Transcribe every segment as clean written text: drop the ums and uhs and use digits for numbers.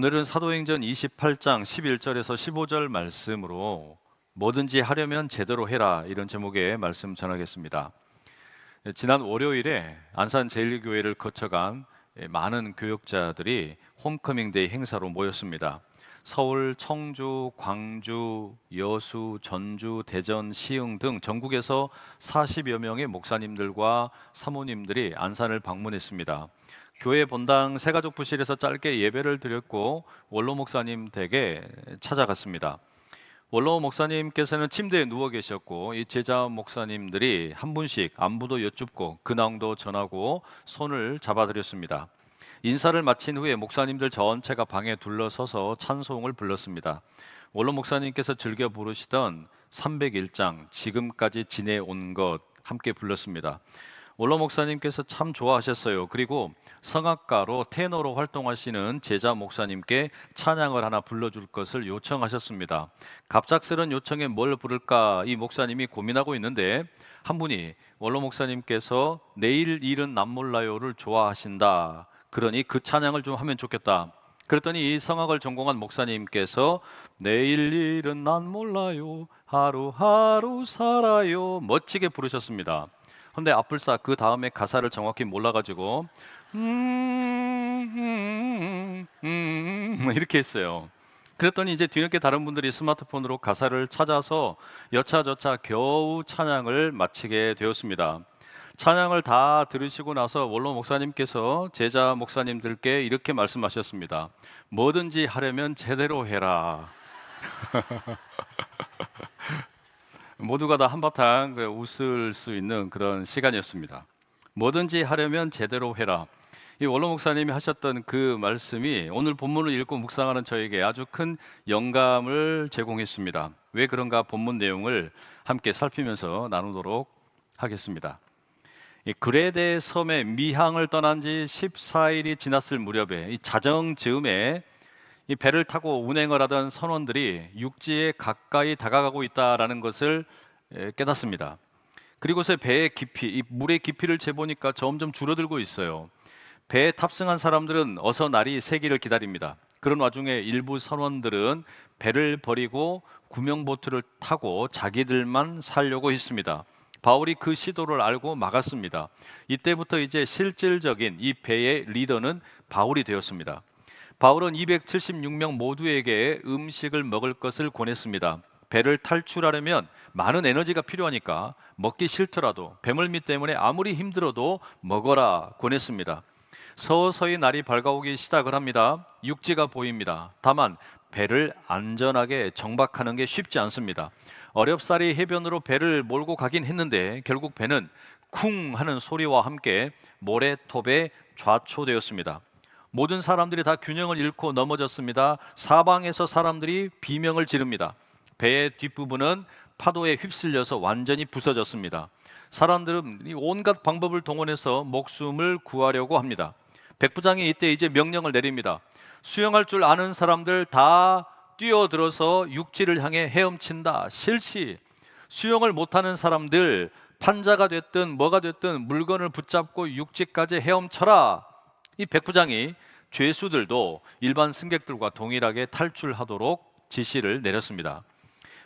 오늘은 사도행전 28장 11절에서 15절 말씀으로 뭐든지 하려면 제대로 해라, 이런 제목의 말씀 전하겠습니다. 지난 월요일에 안산 제1교회를 거쳐간 많은 교역자들이 홈커밍데이 행사로 모였습니다. 서울, 청주, 광주, 여수, 전주, 대전, 시흥 등 전국에서 40여 명의 목사님들과 사모님들이 안산을 방문했습니다. 교회 본당 새가족 부실에서 짧게 예배를 드렸고 원로 목사님 댁에 찾아갔습니다. 원로 목사님께서는 침대에 누워 계셨고 이 제자 목사님들이 한 분씩 안부도 여쭙고 근황도 전하고 손을 잡아드렸습니다. 인사를 마친 후에 목사님들 전체가 방에 둘러서서 찬송을 불렀습니다. 원로 목사님께서 즐겨 부르시던 301장 지금까지 지내온 것 함께 불렀습니다. 원로 목사님께서 참 좋아하셨어요. 그리고 성악가로 테너로 활동하시는 제자 목사님께 찬양을 하나 불러줄 것을 요청하셨습니다. 갑작스런 요청에 뭘 부를까 이 목사님이 고민하고 있는데 한 분이 원로 목사님께서 내일 일은 남 몰라요를 좋아하신다, 그러니 그 찬양을 좀 하면 좋겠다. 그랬더니 이 성악을 전공한 목사님께서 내일 일은 난 몰라요 하루하루 살아요 멋지게 부르셨습니다. 근데 앞불사 그 다음에 가사를 정확히 몰라가지고 이렇게 했어요. 그랬더니 이제 뒤늦게 다른 분들이 스마트폰으로 가사를 찾아서 여차저차 겨우 찬양을 마치게 되었습니다. 찬양을 다 들으시고 나서 원로 목사님께서 제자 목사님들께 이렇게 말씀하셨습니다. 뭐든지 하려면 제대로 해라. 모두가 다 한바탕 웃을 수 있는 그런 시간이었습니다. 뭐든지 하려면 제대로 해라. 이 원로 목사님이 하셨던 그 말씀이 오늘 본문을 읽고 묵상하는 저에게 아주 큰 영감을 제공했습니다. 왜 그런가 본문 내용을 함께 살피면서 나누도록 하겠습니다. 이 그레데 섬의 미항을 떠난 지 14일이 지났을 무렵에 이 자정 즈음에 이 배를 타고 운행을 하던 선원들이 육지에 가까이 다가가고 있다라는 것을 깨닫습니다. 그리고서 배의 깊이, 이 물의 깊이를 재보니까 점점 줄어들고 있어요. 배에 탑승한 사람들은 어서 날이 새기를 기다립니다. 그런 와중에 일부 선원들은 배를 버리고 구명보트를 타고 자기들만 살려고 했습니다. 바울이 그 시도를 알고 막았습니다. 이때부터 이제 실질적인 이 배의 리더는 바울이 되었습니다. 바울은 276명 모두에게 음식을 먹을 것을 권했습니다. 배를 탈출하려면 많은 에너지가 필요하니까 먹기 싫더라도 배멀미 때문에 아무리 힘들어도 먹어라 권했습니다. 서서히 날이 밝아오기 시작을 합니다. 육지가 보입니다. 다만 배를 안전하게 정박하는 게 쉽지 않습니다. 어렵사리 해변으로 배를 몰고 가긴 했는데 결국 배는 쿵 하는 소리와 함께 모래톱에 좌초되었습니다. 모든 사람들이 다 균형을 잃고 넘어졌습니다. 사방에서 사람들이 비명을 지릅니다. 배의 뒷부분은 파도에 휩쓸려서 완전히 부서졌습니다. 사람들은 온갖 방법을 동원해서 목숨을 구하려고 합니다. 백부장이 이때 이제 명령을 내립니다. 수영할 줄 아는 사람들 다 뛰어들어서 육지를 향해 헤엄친다. 실시. 수영을 못하는 사람들 판자가 됐든 뭐가 됐든 물건을 붙잡고 육지까지 헤엄쳐라. 이 백부장이 죄수들도 일반 승객들과 동일하게 탈출하도록 지시를 내렸습니다.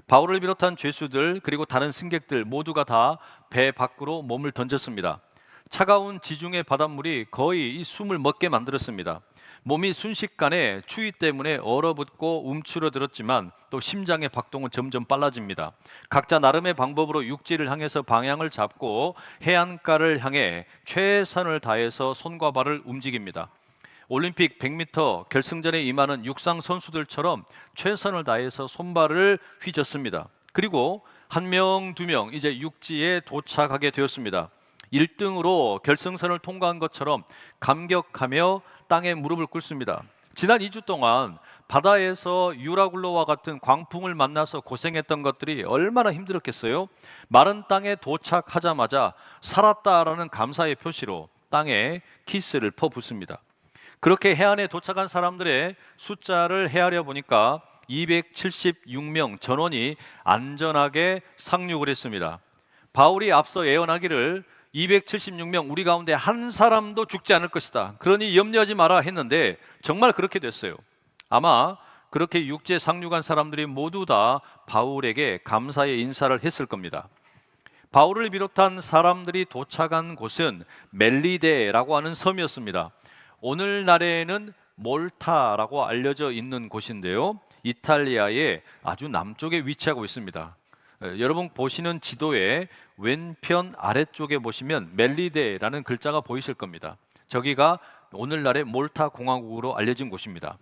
바울을 비롯한 죄수들 그리고 다른 승객들 모두가 다 배 밖으로 몸을 던졌습니다. 차가운 지중해 바닷물이 거의 이 숨을 먹게 만들었습니다. 몸이 순식간에 추위 때문에 얼어붙고 움츠러들었지만 또 심장의 박동은 점점 빨라집니다. 각자 나름의 방법으로 육지를 향해서 방향을 잡고 해안가를 향해 최선을 다해서 손과 발을 움직입니다. 올림픽 100m 결승전에 임하는 육상 선수들처럼 최선을 다해서 손발을 휘젓습니다. 그리고 한 명, 두 명 이제 육지에 도착하게 되었습니다. 1등으로 결승선을 통과한 것처럼 감격하며 땅에 무릎을 꿇습니다. 지난 2주 동안 바다에서 유라굴로와 같은 광풍을 만나서 고생했던 것들이 얼마나 힘들었겠어요? 마른 땅에 도착하자마자 살았다라는 감사의 표시로 땅에 키스를 퍼붓습니다. 그렇게 해안에 도착한 사람들의 숫자를 헤아려 보니까 276명 전원이 안전하게 상륙을 했습니다. 바울이 앞서 예언하기를 276명 우리 가운데 한 사람도 죽지 않을 것이다. 그러니 염려하지 마라 했는데 정말 그렇게 됐어요. 아마 그렇게 육지에 상륙한 사람들이 모두 다 바울에게 감사의 인사를 했을 겁니다. 바울을 비롯한 사람들이 도착한 곳은 멜리데라고 하는 섬이었습니다. 오늘날에는 몰타라고 알려져 있는 곳인데요, 이탈리아의 아주 남쪽에 위치하고 있습니다. 여러분 보시는 지도의 왼편 아래쪽에 보시면 멜리데라는 글자가 보이실 겁니다. 저기가 오늘날의 몰타 공화국으로 알려진 곳입니다.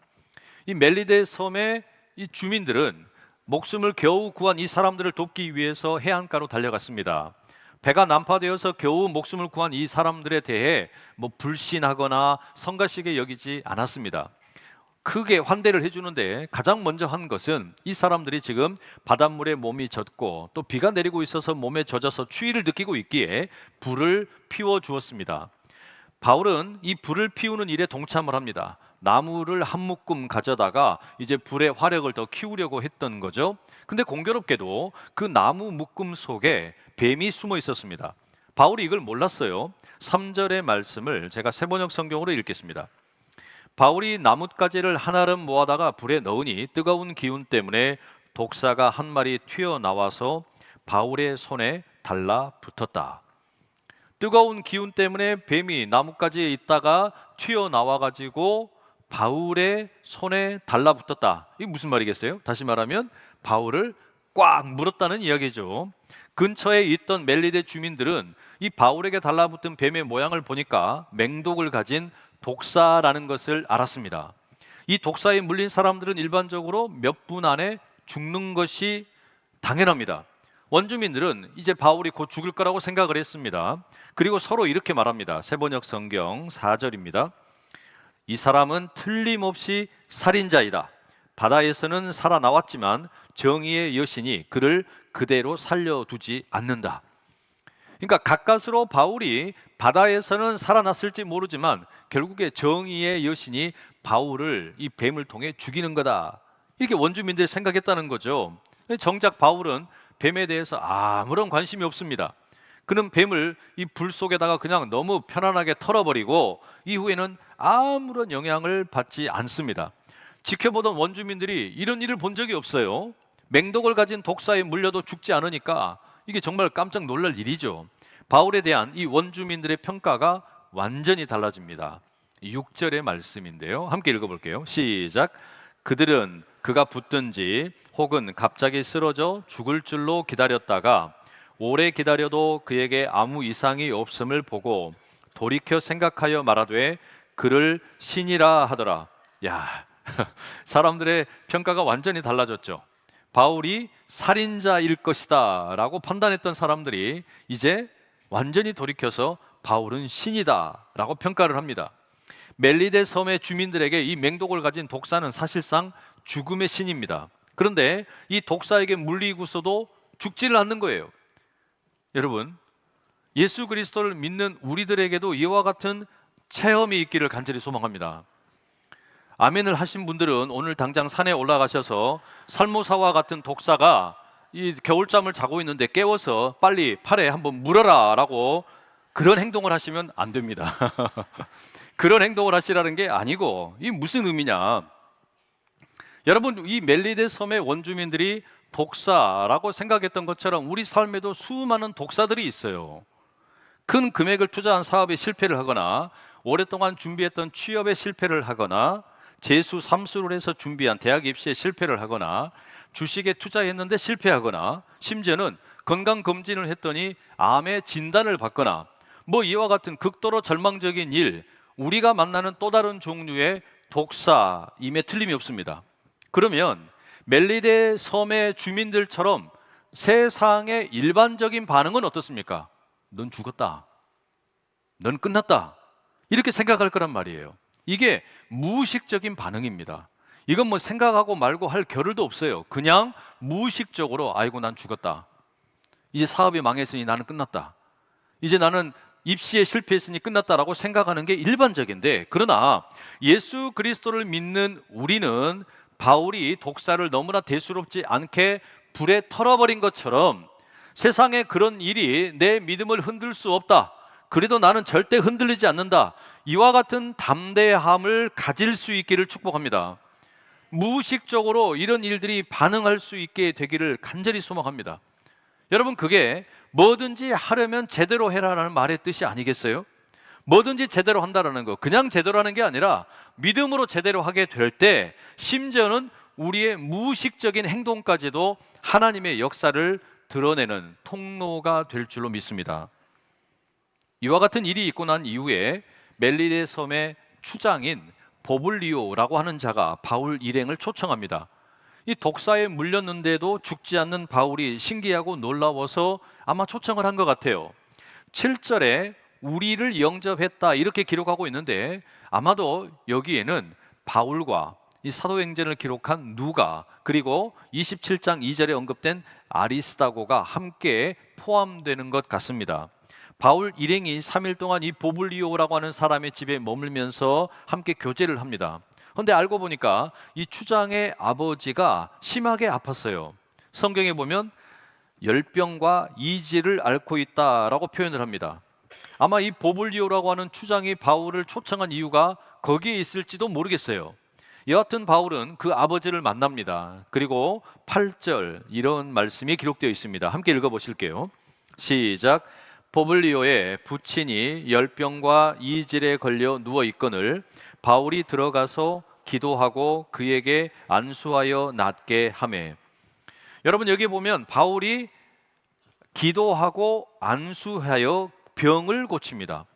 이 멜리데 섬의 이 주민들은 목숨을 겨우 구한 이 사람들을 돕기 위해서 해안가로 달려갔습니다. 배가 난파되어서 겨우 목숨을 구한 이 사람들에 대해 불신하거나 성가시게 여기지 않았습니다. 크게 환대를 해주는데 가장 먼저 한 것은 이 사람들이 지금 바닷물에 몸이 젖고 또 비가 내리고 있어서 몸에 젖어서 추위를 느끼고 있기에 불을 피워 주었습니다. 바울은 이 불을 피우는 일에 동참을 합니다. 나무를 한 묶음 가져다가 이제 불의 화력을 더 키우려고 했던 거죠. 근데 공교롭게도 그 나무 묶음 속에 뱀이 숨어 있었습니다. 바울이 이걸 몰랐어요. 3절의 말씀을 제가 세번역 성경으로 읽겠습니다. 바울이 나뭇가지를 한아름 모아다가 불에 넣으니 뜨거운 기운 때문에 독사가 한 마리 튀어나와서 바울의 손에 달라붙었다. 뜨거운 기운 때문에 뱀이 나뭇가지에 있다가 튀어나와가지고 바울의 손에 달라붙었다. 이게 무슨 말이겠어요? 다시 말하면 바울을 꽉 물었다는 이야기죠. 근처에 있던 멜리데 주민들은 이 바울에게 달라붙은 뱀의 모양을 보니까 맹독을 가진 독사라는 것을 알았습니다. 이 독사에 물린 사람들은 일반적으로 몇 분 안에 죽는 것이 당연합니다. 원주민들은 이제 바울이 곧 죽을 거라고 생각을 했습니다. 그리고 서로 이렇게 말합니다. 세번역 성경 4절입니다. 이 사람은 틀림없이 살인자이다. 바다에서는 살아나왔지만 정의의 여신이 그를 그대로 살려두지 않는다. 그러니까 가까스로 바울이 바다에서는 살아났을지 모르지만 결국에 정의의 여신이 바울을 이 뱀을 통해 죽이는 거다. 이렇게 원주민들이 생각했다는 거죠. 정작 바울은 뱀에 대해서 아무런 관심이 없습니다. 그는 뱀을 이 불 속에다가 그냥 너무 편안하게 털어버리고 이후에는 아무런 영향을 받지 않습니다. 지켜보던 원주민들이 이런 일을 본 적이 없어요. 맹독을 가진 독사에 물려도 죽지 않으니까 이게 정말 깜짝 놀랄 일이죠. 바울에 대한 이 원주민들의 평가가 완전히 달라집니다. 6절의 말씀인데요, 함께 읽어볼게요. 시작. 그들은 그가 붙든지 혹은 갑자기 쓰러져 죽을 줄로 기다렸다가 오래 기다려도 그에게 아무 이상이 없음을 보고 돌이켜 생각하여 말하되 그를 신이라 하더라. 야, 사람들의 평가가 완전히 달라졌죠. 바울이 살인자일 것이다 라고 판단했던 사람들이 이제 완전히 돌이켜서 바울은 신이다 라고 평가를 합니다. 멜리데 섬의 주민들에게 이 맹독을 가진 독사는 사실상 죽음의 신입니다. 그런데 이 독사에게 물리고서도 죽지를 않는 거예요. 여러분, 예수 그리스도를 믿는 우리들에게도 이와 같은 체험이 있기를 간절히 소망합니다. 아멘을 하신 분들은 오늘 당장 산에 올라가셔서 살모사와 같은 독사가 이 겨울잠을 자고 있는데 깨워서 빨리 팔에 한번 물어라 라고 그런 행동을 하시면 안 됩니다. 그런 행동을 하시라는 게 아니고, 이 무슨 의미냐? 여러분, 이 멜리데 섬의 원주민들이 독사라고 생각했던 것처럼 우리 삶에도 수많은 독사들이 있어요. 큰 금액을 투자한 사업에 실패를 하거나 오랫동안 준비했던 취업에 실패를 하거나 재수 삼수를 해서 준비한 대학 입시에 실패를 하거나 주식에 투자했는데 실패하거나 심지어는 건강검진을 했더니 암의 진단을 받거나 이와 같은 극도로 절망적인 일, 우리가 만나는 또 다른 종류의 독사임에 틀림이 없습니다. 그러면 멜리데 섬의 주민들처럼 세상의 일반적인 반응은 어떻습니까? 넌 죽었다, 넌 끝났다, 이렇게 생각할 거란 말이에요. 이게 무의식적인 반응입니다. 이건 생각하고 말고 할 겨를도 없어요. 그냥 무의식적으로 아이고 난 죽었다, 이제 사업이 망했으니 나는 끝났다, 이제 나는 입시에 실패했으니 끝났다라고 생각하는 게 일반적인데, 그러나 예수 그리스도를 믿는 우리는 바울이 독사를 너무나 대수롭지 않게 불에 털어버린 것처럼 세상에 그런 일이 내 믿음을 흔들 수 없다, 그래도 나는 절대 흔들리지 않는다, 이와 같은 담대함을 가질 수 있기를 축복합니다. 무의식적으로 이런 일들이 반응할 수 있게 되기를 간절히 소망합니다. 여러분, 그게 뭐든지 하려면 제대로 해라라는 말의 뜻이 아니겠어요? 뭐든지 제대로 한다라는 거, 그냥 제대로 하는 게 아니라 믿음으로 제대로 하게 될 때 심지어는 우리의 무의식적인 행동까지도 하나님의 역사를 드러내는 통로가 될 줄로 믿습니다. 이와 같은 일이 있고 난 이후에 멜리데 섬의 추장인 보블리오라고 하는 자가 바울 일행을 초청합니다. 이 독사에 물렸는데도 죽지 않는 바울이 신기하고 놀라워서 아마 초청을 한 것 같아요. 7절에 우리를 영접했다 이렇게 기록하고 있는데 아마도 여기에는 바울과 이 사도행전을 기록한 누가, 그리고 27장 2절에 언급된 아리스다고가 함께 포함되는 것 같습니다. 바울 일행이 3일 동안 이 보블리오라고 하는 사람의 집에 머물면서 함께 교제를 합니다. 그런데 알고 보니까 이 추장의 아버지가 심하게 아팠어요. 성경에 보면 열병과 이지를 앓고 있다라고 표현을 합니다. 아마 이 보블리오라고 하는 추장이 바울을 초청한 이유가 거기에 있을지도 모르겠어요. 여하튼 바울은 그 아버지를 만납니다. 그리고 8절 이런 말씀이 기록되어 있습니다. 함께 읽어보실게요. 시작. 보블리오의 부친이 열병과 이질에 걸려 누워 있거늘 바울이 들어가서 기도하고 그에게 안수하여 낫게 하매. 여러분, 여기 보면 바울이 기도하고 안수하여 병을 고칩니다.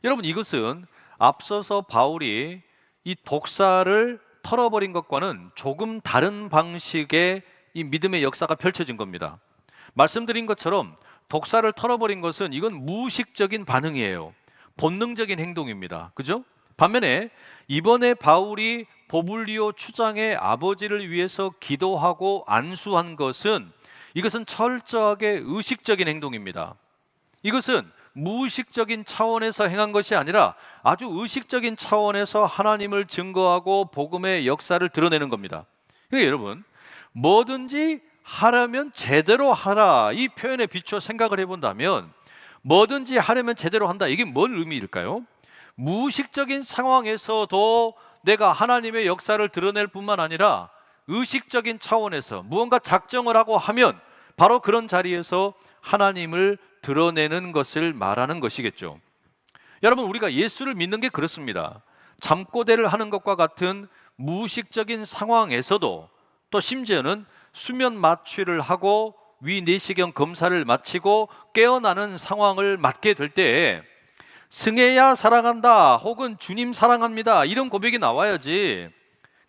여러분, 이것은 앞서서 바울이 이 독사를 털어버린 것과는 조금 다른 방식의 이 믿음의 역사가 펼쳐진 겁니다. 말씀드린 것처럼 독사를 털어버린 것은 이건 무의식적인 반응이에요. 본능적인 행동입니다. 그죠? 반면에 이번에 바울이 보블리오 추장의 아버지를 위해서 기도하고 안수한 것은 이것은 철저하게 의식적인 행동입니다. 이것은 무의식적인 차원에서 행한 것이 아니라 아주 의식적인 차원에서 하나님을 증거하고 복음의 역사를 드러내는 겁니다. 그러니까 여러분, 뭐든지 하려면 제대로 하라, 이 표현에 비추어 생각을 해본다면 뭐든지 하려면 제대로 한다, 이게 뭔 의미일까요? 무의식적인 상황에서도 내가 하나님의 역사를 드러낼 뿐만 아니라 의식적인 차원에서 무언가 작정을 하고 하면 바로 그런 자리에서 하나님을 드러내는 것을 말하는 것이겠죠. 여러분, 우리가 예수를 믿는 게 그렇습니다. 잠꼬대를 하는 것과 같은 무의식적인 상황에서도, 또 심지어는 수면 마취를 하고 위내시경 검사를 마치고 깨어나는 상황을 맞게 될 때 승혜야 사랑한다 혹은 주님 사랑합니다 이런 고백이 나와야지,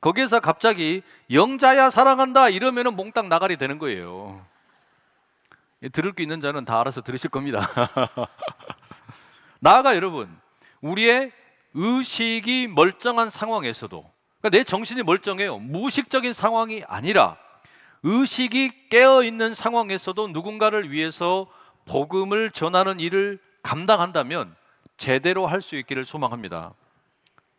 거기에서 갑자기 영자야 사랑한다 이러면은 몽땅 나가리 되는 거예요. 들을 게 있는 자는 다 알아서 들으실 겁니다. 나아가 여러분, 우리의 의식이 멀쩡한 상황에서도, 그러니까 내 정신이 멀쩡해요. 무의식적인 상황이 아니라 의식이 깨어있는 상황에서도 누군가를 위해서 복음을 전하는 일을 감당한다면 제대로 할 수 있기를 소망합니다.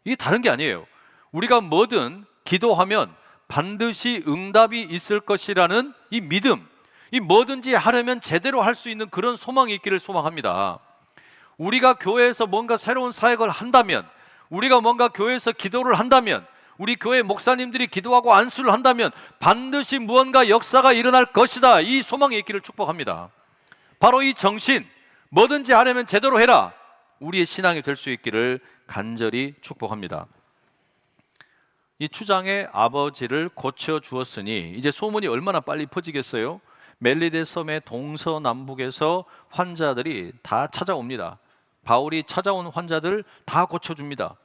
이게 다른 게 아니에요. 우리가 뭐든 기도하면 반드시 응답이 있을 것이라는 이 믿음, 이 뭐든지 하려면 제대로 할 수 있는 그런 소망이 있기를 소망합니다. 우리가 교회에서 뭔가 새로운 사역을 한다면, 우리가 뭔가 교회에서 기도를 한다면, 우리 교회 목사님들이 기도하고 안수를 한다면 반드시 무언가 역사가 일어날 것이다, 이 소망이 있기를 축복합니다. 바로 이 정신, 뭐든지 하려면 제대로 해라, 우리의 신앙이 될 수 있기를 간절히 축복합니다. 이 추장의 아버지를 고쳐 주었으니 이제 소문이 얼마나 빨리 퍼지겠어요? 멜리데 섬의 동서남북에서 환자들이 다 찾아옵니다. 바울이 찾아온 환자들 다 고쳐줍니다.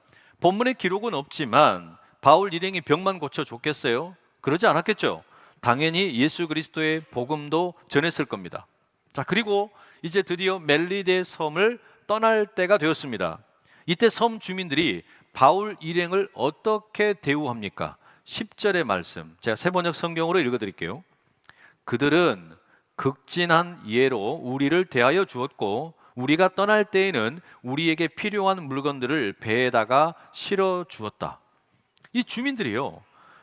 본문의 기록은 없지만 바울 일행이 병만 고쳐줬겠어요? 그러지 않았겠죠. 당연히 예수 그리스도의 복음도 전했을 겁니다. 자, 그리고 이제 드디어 멜리데 섬을 떠날 때가 되었습니다. 이때 섬 주민들이 바울 일행을 어떻게 대우합니까? 10절의 말씀, 제가 세번역 성경으로 읽어드릴게요. 그들은 극진한 예로 우리를 대하여 주었고 우리가 떠날 때에는 우리에게 필요한 물건들을 배에다가 실어 주었다. 이 주민들이요,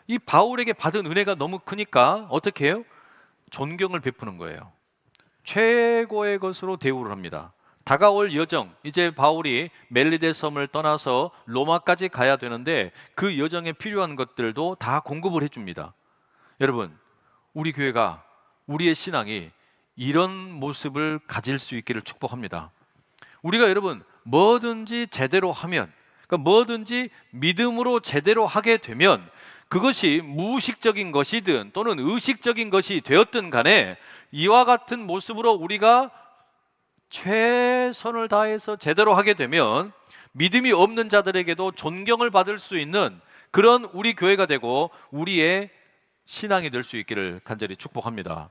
이 바울에게 받은 은혜가 너무 크니까 어떻게 해요? 존경을 베푸는 거예요. 최고의 것으로 대우를 합니다. 다가올 여정, 이제 바울이 멜리데 섬을 떠나서 로마까지 가야 되는데 그 여정에 필요한 것들도 다 공급을 해줍니다. 여러분, 우리 교회가, 우리의 신앙이 이런 모습을 가질 수 있기를 축복합니다. 우리가 여러분 뭐든지 제대로 하면, 그러니까 뭐든지 믿음으로 제대로 하게 되면 그것이 무의식적인 것이든 또는 의식적인 것이 되었든 간에 이와 같은 모습으로 우리가 최선을 다해서 제대로 하게 되면 믿음이 없는 자들에게도 존경을 받을 수 있는 그런 우리 교회가 되고 우리의 신앙이 될 수 있기를 간절히 축복합니다.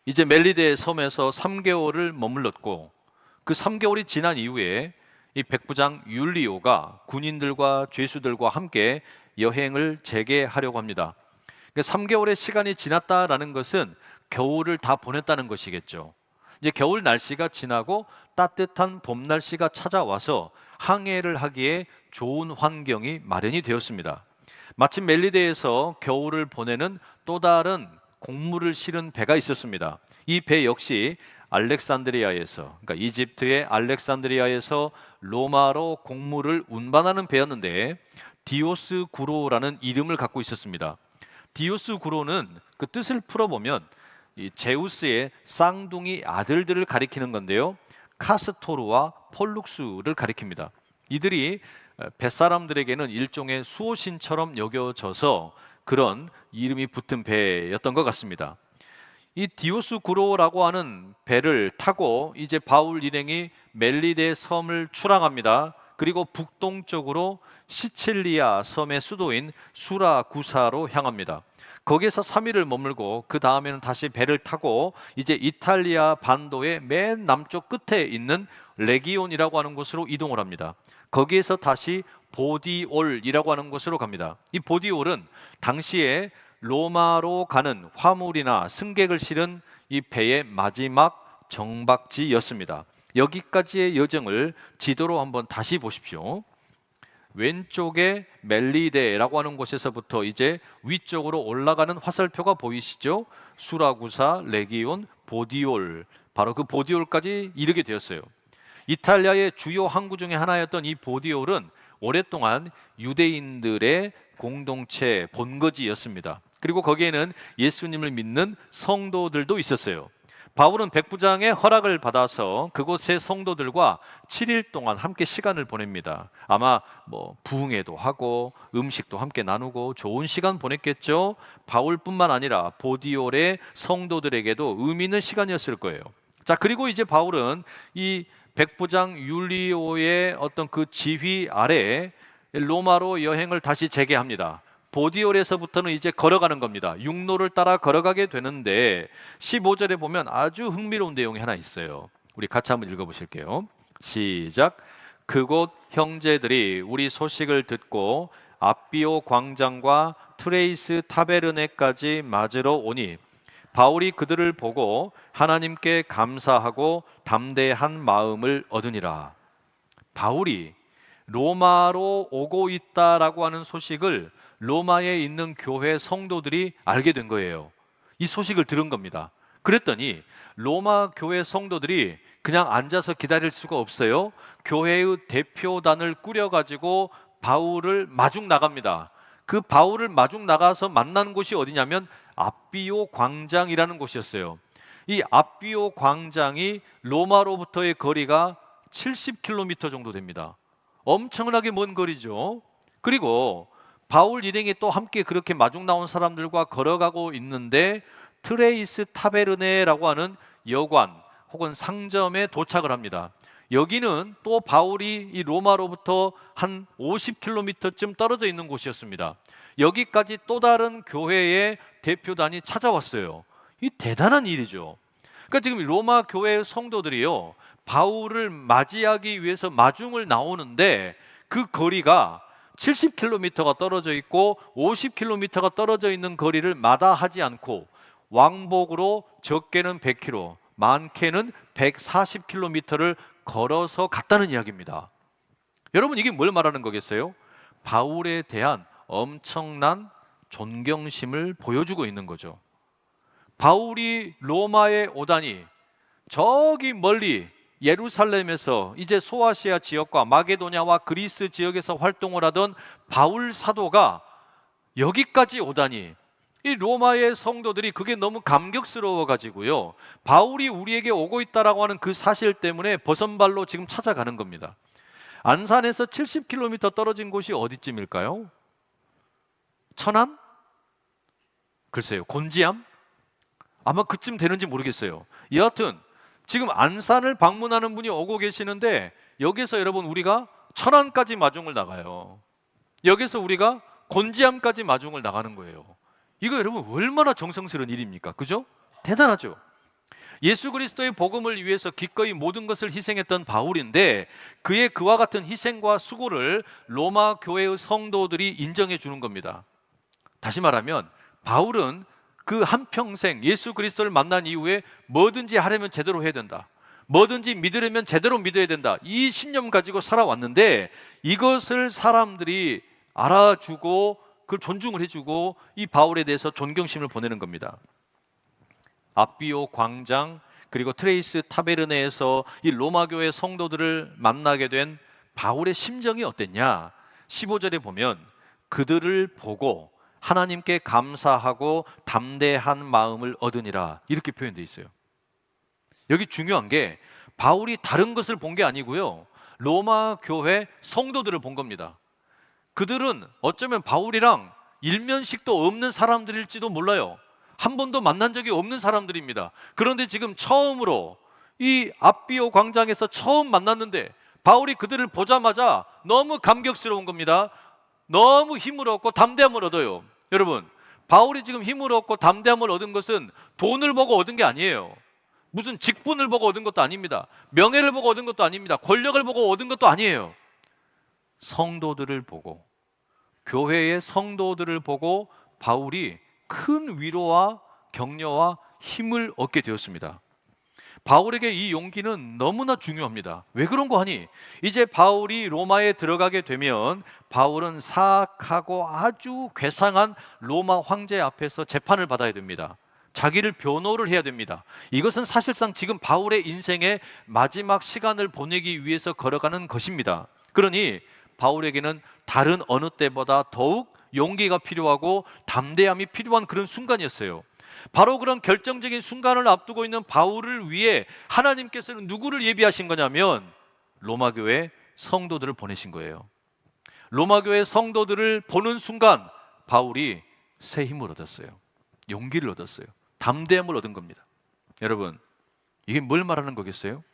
이제 멜리데 섬에서 3개월을 머물렀고 그 3개월이 지난 이후에 이 백부장 율리오가 군인들과 죄수들과 함께 여행을 재개하려고 합니다. 3개월의 시간이 지났다라는 것은 겨울을 다 보냈다는 것이겠죠. 이제 겨울 날씨가 지나고 따뜻한 봄 날씨가 찾아와서 항해를 하기에 좋은 환경이 마련이 되었습니다. 마침 멜리데에서 겨울을 보내는 또 다른 곡물을 실은 배가 있었습니다. 이 배 역시 알렉산드리아에서, 그러니까 이집트의 알렉산드리아에서 로마로 곡물을 운반하는 배였는데 디오스 구로라는 이름을 갖고 있었습니다. 디오스 구로는 그 뜻을 풀어보면 이 제우스의 쌍둥이 아들들을 가리키는 건데요, 카스토르와 폴룩스를 가리킵니다. 이들이 뱃사람들에게는 일종의 수호신처럼 여겨져서 그런 이름이 붙은 배였던 것 같습니다. 이 디오스 구로라고 하는 배를 타고 이제 바울 일행이 멜리데 섬을 출항합니다. 그리고 북동쪽으로 시칠리아 섬의 수도인 수라구사로 향합니다. 거기에서 3일을 머물고 그 다음에는 다시 배를 타고 이제 이탈리아 반도의 맨 남쪽 끝에 있는 레기온이라고 하는 곳으로 이동을 합니다. 거기에서 다시 보디올이라고 하는 곳으로 갑니다. 이 보디올은 당시에 로마로 가는 화물이나 승객을 실은 이 배의 마지막 정박지였습니다. 여기까지의 여정을 지도로 한번 다시 보십시오. 왼쪽에 멜리데라고 하는 곳에서부터 이제 위쪽으로 올라가는 화살표가 보이시죠? 수라구사, 레기온, 보디올, 바로 그 보디올까지 이르게 되었어요. 이탈리아의 주요 항구 중에 하나였던 이 보디올은 오랫동안 유대인들의 공동체 본거지였습니다. 그리고 거기에는 예수님을 믿는 성도들도 있었어요. 바울은 백부장의 허락을 받아서 그곳의 성도들과 7일 동안 함께 시간을 보냅니다. 아마 부흥회도 하고 음식도 함께 나누고 좋은 시간 보냈겠죠. 바울뿐만 아니라 보디올의 성도들에게도 의미 있는 시간이었을 거예요. 자, 그리고 이제 바울은 이 백부장 율리오의 어떤 그 지휘 아래 로마로 여행을 다시 재개합니다. 보디올에서부터는 이제 걸어가는 겁니다. 육로를 따라 걸어가게 되는데 15절에 보면 아주 흥미로운 내용이 하나 있어요. 우리 같이 한번 읽어보실게요. 시작. 그곳 형제들이 우리 소식을 듣고 앞비오 광장과 트레이스 타베르네까지 맞으러 오니 바울이 그들을 보고 하나님께 감사하고 담대한 마음을 얻으니라. 바울이 로마로 오고 있다라고 하는 소식을 로마에 있는 교회 성도들이 알게 된 거예요. 이 소식을 들은 겁니다. 그랬더니 로마 교회 성도들이 그냥 앉아서 기다릴 수가 없어요. 교회의 대표단을 꾸려가지고 바울을 마중 나갑니다. 그 바울을 마중 나가서 만난 곳이 어디냐면 앞비오 광장이라는 곳이었어요. 이 앞비오 광장이 로마로부터의 거리가 70km 정도 됩니다. 엄청나게 먼 거리죠. 그리고 바울 일행이 또 함께 그렇게 마중 나온 사람들과 걸어가고 있는데 트레이스 타베르네라고 하는 여관 혹은 상점에 도착을 합니다. 여기는 또 바울이 이 로마로부터 한 50km쯤 떨어져 있는 곳이었습니다. 여기까지 또 다른 교회의 대표단이 찾아왔어요. 이 대단한 일이죠. 그러니까 지금 로마 교회 성도들이요, 바울을 맞이하기 위해서 마중을 나오는데 그 거리가 70km가 떨어져 있고 50km가 떨어져 있는 거리를 마다하지 않고 왕복으로 적게는 100km, 많게는 140km를 걸어서 갔다는 이야기입니다. 여러분, 이게 뭘 말하는 거겠어요? 바울에 대한 엄청난 존경심을 보여주고 있는 거죠. 바울이 로마에 오다니 저기 멀리 예루살렘에서 이제 소아시아 지역과 마게도냐와 그리스 지역에서 활동을 하던 바울 사도가 여기까지 오다니, 이 로마의 성도들이 그게 너무 감격스러워 가지고요, 바울이 우리에게 오고 있다라고 하는 그 사실 때문에 버선발로 지금 찾아가는 겁니다. 안산에서 70km 떨어진 곳이 어디쯤일까요? 천안? 글쎄요, 곤지암? 아마 그쯤 되는지 모르겠어요. 여하튼 지금 안산을 방문하는 분이 오고 계시는데, 여기서 여러분 우리가 천안까지 마중을 나가요. 여기서 우리가 곤지암까지 마중을 나가는 거예요. 이거 여러분 얼마나 정성스러운 일입니까? 그죠? 대단하죠? 예수 그리스도의 복음을 위해서 기꺼이 모든 것을 희생했던 바울인데, 그와 같은 희생과 수고를 로마 교회의 성도들이 인정해 주는 겁니다. 다시 말하면 바울은 그 한평생 예수 그리스도를 만난 이후에 뭐든지 하려면 제대로 해야 된다, 뭐든지 믿으려면 제대로 믿어야 된다, 이 신념 가지고 살아왔는데, 이것을 사람들이 알아주고 그걸 존중을 해주고 이 바울에 대해서 존경심을 보내는 겁니다. 아비오 광장 그리고 트레이스 타베르네에서 이 로마 교회 성도들을 만나게 된 바울의 심정이 어땠냐? 15절에 보면 그들을 보고 하나님께 감사하고 담대한 마음을 얻으니라, 이렇게 표현되어 있어요. 여기 중요한 게 바울이 다른 것을 본 게 아니고요, 로마 교회 성도들을 본 겁니다. 그들은 어쩌면 바울이랑 일면식도 없는 사람들일지도 몰라요. 한 번도 만난 적이 없는 사람들입니다. 그런데 지금 처음으로 이 아비오 광장에서 처음 만났는데 바울이 그들을 보자마자 너무 감격스러운 겁니다. 너무 힘을 얻고 담대함을 얻어요. 여러분, 바울이 지금 힘을 얻고 담대함을 얻은 것은 돈을 보고 얻은 게 아니에요. 무슨 직분을 보고 얻은 것도 아닙니다. 명예를 보고 얻은 것도 아닙니다. 권력을 보고 얻은 것도 아니에요. 성도들을 보고, 교회의 성도들을 보고 바울이 큰 위로와 격려와 힘을 얻게 되었습니다. 바울에게 이 용기는 너무나 중요합니다. 왜 그런 거 하니? 이제 바울이 로마에 들어가게 되면 바울은 사악하고 아주 괴상한 로마 황제 앞에서 재판을 받아야 됩니다. 자기를 변호를 해야 됩니다. 이것은 사실상 지금 바울의 인생의 마지막 시간을 보내기 위해서 걸어가는 것입니다. 그러니 바울에게는 다른 어느 때보다 더욱 용기가 필요하고 담대함이 필요한 그런 순간이었어요. 바로 그런 결정적인 순간을 앞두고 있는 바울을 위해 하나님께서는 누구를 예비하신 거냐면 로마 교회 성도들을 보내신 거예요. 로마 교회 성도들을 보는 순간 바울이 새 힘을 얻었어요. 용기를 얻었어요. 담대함을 얻은 겁니다. 여러분, 이게 뭘 말하는 거겠어요?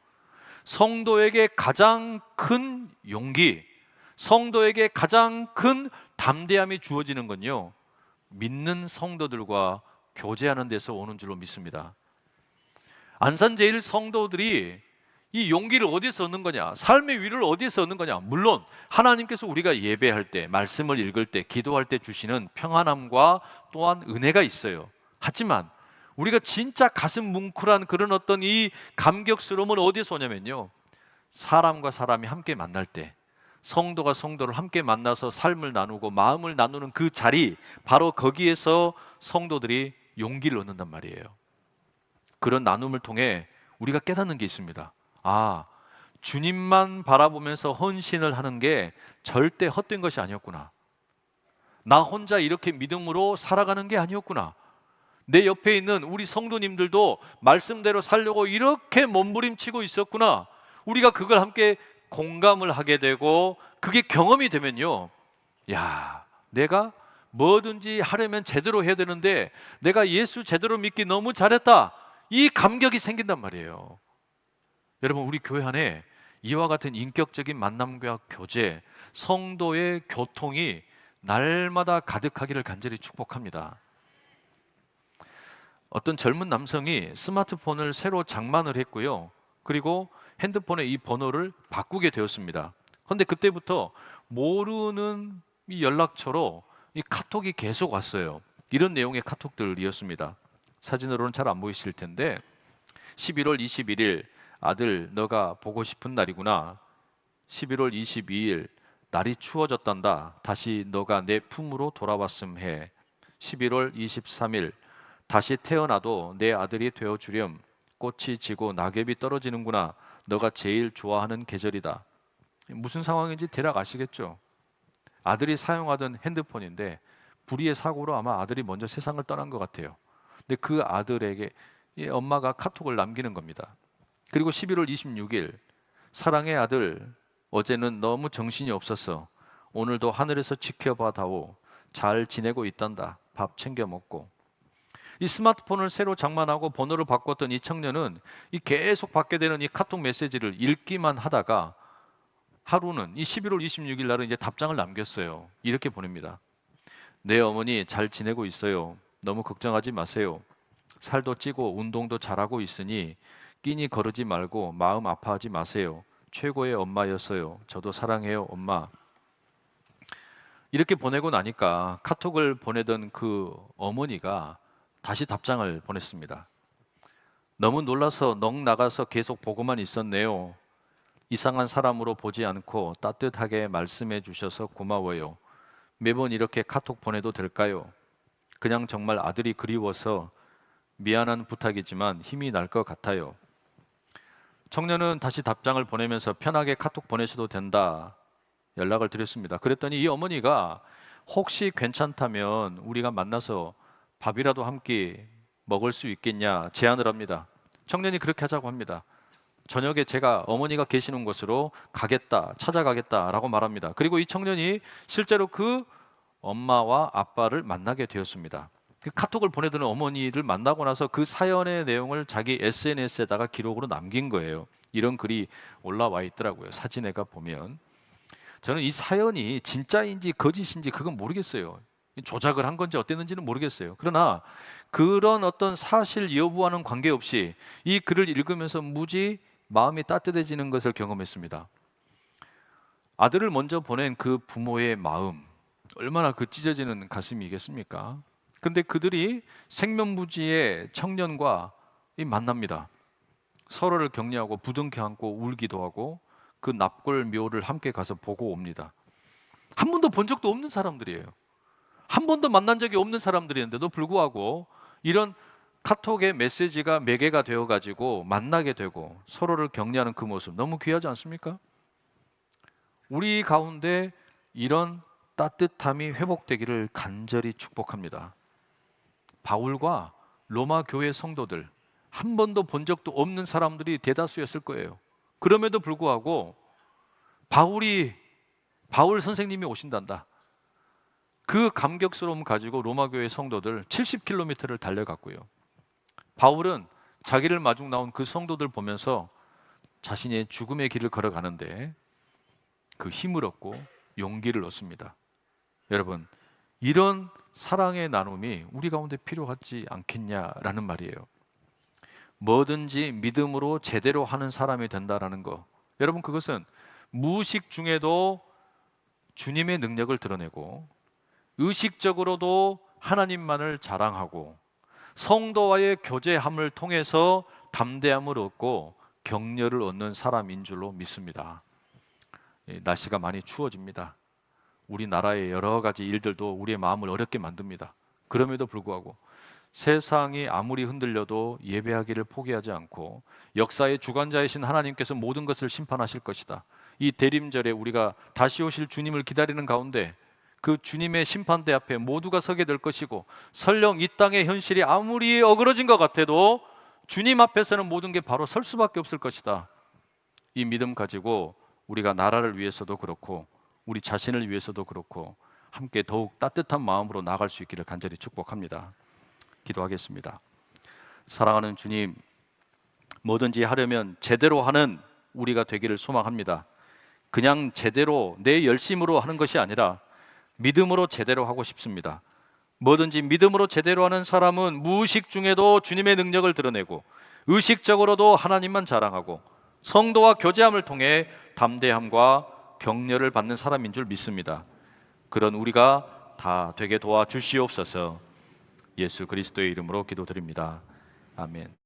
성도에게 가장 큰 용기, 성도에게 가장 큰 담대함이 주어지는 건요, 믿는 성도들과 교제하는 데서 오는 줄로 믿습니다. 안산제일 성도들이 이 용기를 어디서 얻는 거냐? 삶의 위를 어디서 얻는 거냐? 물론 하나님께서 우리가 예배할 때, 말씀을 읽을 때, 기도할 때 주시는 평안함과 또한 은혜가 있어요. 하지만 우리가 진짜 가슴 뭉클한 그런 어떤 이 감격스러움은 어디서 오냐면요, 사람과 사람이 함께 만날 때, 성도가 성도를 함께 만나서 삶을 나누고 마음을 나누는 그 자리, 바로 거기에서 성도들이 용기를 얻는단 말이에요. 그런 나눔을 통해 우리가 깨닫는 게 있습니다. 아, 주님만 바라보면서 헌신을 하는 게 절대 헛된 것이 아니었구나. 나 혼자 이렇게 믿음으로 살아가는 게 아니었구나. 내 옆에 있는 우리 성도님들도 말씀대로 살려고 이렇게 몸부림치고 있었구나. 우리가 그걸 함께 공감을 하게 되고 그게 경험이 되면요, 야, 내가 뭐든지 하려면 제대로 해야 되는데 내가 예수 제대로 믿기 너무 잘했다, 이 감격이 생긴단 말이에요. 여러분, 우리 교회 안에 이와 같은 인격적인 만남과 교제, 성도의 교통이 날마다 가득하기를 간절히 축복합니다. 어떤 젊은 남성이 스마트폰을 새로 장만을 했고요, 그리고 핸드폰에 이 번호를 바꾸게 되었습니다. 그런데 그때부터 모르는 이 연락처로 이 카톡이 계속 왔어요. 이런 내용의 카톡들이었습니다. 사진으로는 잘 안 보이실 텐데, 11월 21일 아들 너가 보고 싶은 날이구나. 11월 22일 날이 추워졌단다. 다시 너가 내 품으로 돌아왔음 해. 11월 23일 다시 태어나도 내 아들이 되어주렴. 꽃이 지고 낙엽이 떨어지는구나. 너가 제일 좋아하는 계절이다. 무슨 상황인지 대략 아시겠죠? 아들이 사용하던 핸드폰인데 불의의 사고로 아마 아들이 먼저 세상을 떠난 것 같아요. 근데 그 아들에게 이 엄마가 카톡을 남기는 겁니다. 그리고 11월 26일, 사랑의 아들, 어제는 너무 정신이 없었어. 오늘도 하늘에서 지켜봐다오. 잘 지내고 있단다. 밥 챙겨 먹고. 이 스마트폰을 새로 장만하고 번호를 바꿨던 이 청년은 이 계속 받게 되는 이 카톡 메시지를 읽기만 하다가 하루는 이 11월 26일 날은 이제 답장을 남겼어요. 이렇게 보냅니다. 내 어머니 잘 지내고 있어요. 너무 걱정하지 마세요. 살도 찌고 운동도 잘하고 있으니 끼니 거르지 말고 마음 아파하지 마세요. 최고의 엄마였어요. 저도 사랑해요, 엄마. 이렇게 보내고 나니까 카톡을 보내던 그 어머니가 다시 답장을 보냈습니다. 너무 놀라서 넋 나가서 계속 보고만 있었네요. 이상한 사람으로 보지 않고 따뜻하게 말씀해 주셔서 고마워요. 매번 이렇게 카톡 보내도 될까요? 그냥 정말 아들이 그리워서 미안한 부탁이지만 힘이 날 것 같아요. 청년은 다시 답장을 보내면서 편하게 카톡 보내셔도 된다 연락을 드렸습니다. 그랬더니 이 어머니가 혹시 괜찮다면 우리가 만나서 밥이라도 함께 먹을 수 있겠냐 제안을 합니다. 청년이 그렇게 하자고 합니다. 저녁에 제가 어머니가 계시는 곳으로 가겠다, 찾아가겠다라고 말합니다. 그리고 이 청년이 실제로 그 엄마와 아빠를 만나게 되었습니다. 그 카톡을 보내드는 어머니를 만나고 나서 그 사연의 내용을 자기 SNS에다가 기록으로 남긴 거예요. 이런 글이 올라와 있더라고요. 사진에가 보면. 저는 이 사연이 진짜인지 거짓인지 그건 모르겠어요. 조작을 한 건지 어땠는지는 모르겠어요. 그러나 그런 어떤 사실 여부와는 관계없이 이 글을 읽으면서 무지 마음이 따뜻해지는 것을 경험했습니다. 아들을 먼저 보낸 그 부모의 마음, 얼마나 그 찢어지는 가슴이겠습니까? 근데 그들이 생면부지의 청년과 만납니다. 서로를 격려하고 부둥켜 안고 울기도 하고 그 납골 묘를 함께 가서 보고 옵니다. 한 번도 본 적도 없는 사람들이에요. 한 번도 만난 적이 없는 사람들이었는데도 불구하고 이런 카톡의 메시지가 매개가 되어가지고 만나게 되고 서로를 격려하는 그 모습 너무 귀하지 않습니까? 우리 가운데 이런 따뜻함이 회복되기를 간절히 축복합니다. 바울과 로마 교회 성도들, 한 번도 본 적도 없는 사람들이 대다수였을 거예요. 그럼에도 불구하고 바울 선생님이 오신단다. 그 감격스러움 가지고 로마 교회 성도들 70km를 달려갔고요. 바울은 자기를 마중 나온 그 성도들 보면서 자신의 죽음의 길을 걸어가는데 그 힘을 얻고 용기를 얻습니다. 여러분, 이런 사랑의 나눔이 우리 가운데 필요하지 않겠냐라는 말이에요. 뭐든지 믿음으로 제대로 하는 사람이 된다라는 거. 여러분, 그것은 무의식 중에도 주님의 능력을 드러내고 의식적으로도 하나님만을 자랑하고 성도와의 교제함을 통해서 담대함을 얻고 격려를 얻는 사람인 줄로 믿습니다. 날씨가 많이 추워집니다. 우리나라의 여러 가지 일들도 우리의 마음을 어렵게 만듭니다. 그럼에도 불구하고 세상이 아무리 흔들려도 예배하기를 포기하지 않고 역사의 주관자이신 하나님께서 모든 것을 심판하실 것이다. 이 대림절에 우리가 다시 오실 주님을 기다리는 가운데 그 주님의 심판대 앞에 모두가 서게 될 것이고 설령 이 땅의 현실이 아무리 어그러진 것 같아도 주님 앞에서는 모든 게 바로 설 수밖에 없을 것이다. 이 믿음 가지고 우리가 나라를 위해서도 그렇고 우리 자신을 위해서도 그렇고 함께 더욱 따뜻한 마음으로 나아갈 수 있기를 간절히 축복합니다. 기도하겠습니다. 사랑하는 주님, 뭐든지 하려면 제대로 하는 우리가 되기를 소망합니다. 그냥 제대로 내 열심으로 하는 것이 아니라 믿음으로 제대로 하고 싶습니다. 뭐든지 믿음으로 제대로 하는 사람은 무의식 중에도 주님의 능력을 드러내고 의식적으로도 하나님만 자랑하고 성도와 교제함을 통해 담대함과 격려를 받는 사람인 줄 믿습니다. 그런 우리가 다 되게 도와주시옵소서. 예수 그리스도의 이름으로 기도드립니다. 아멘.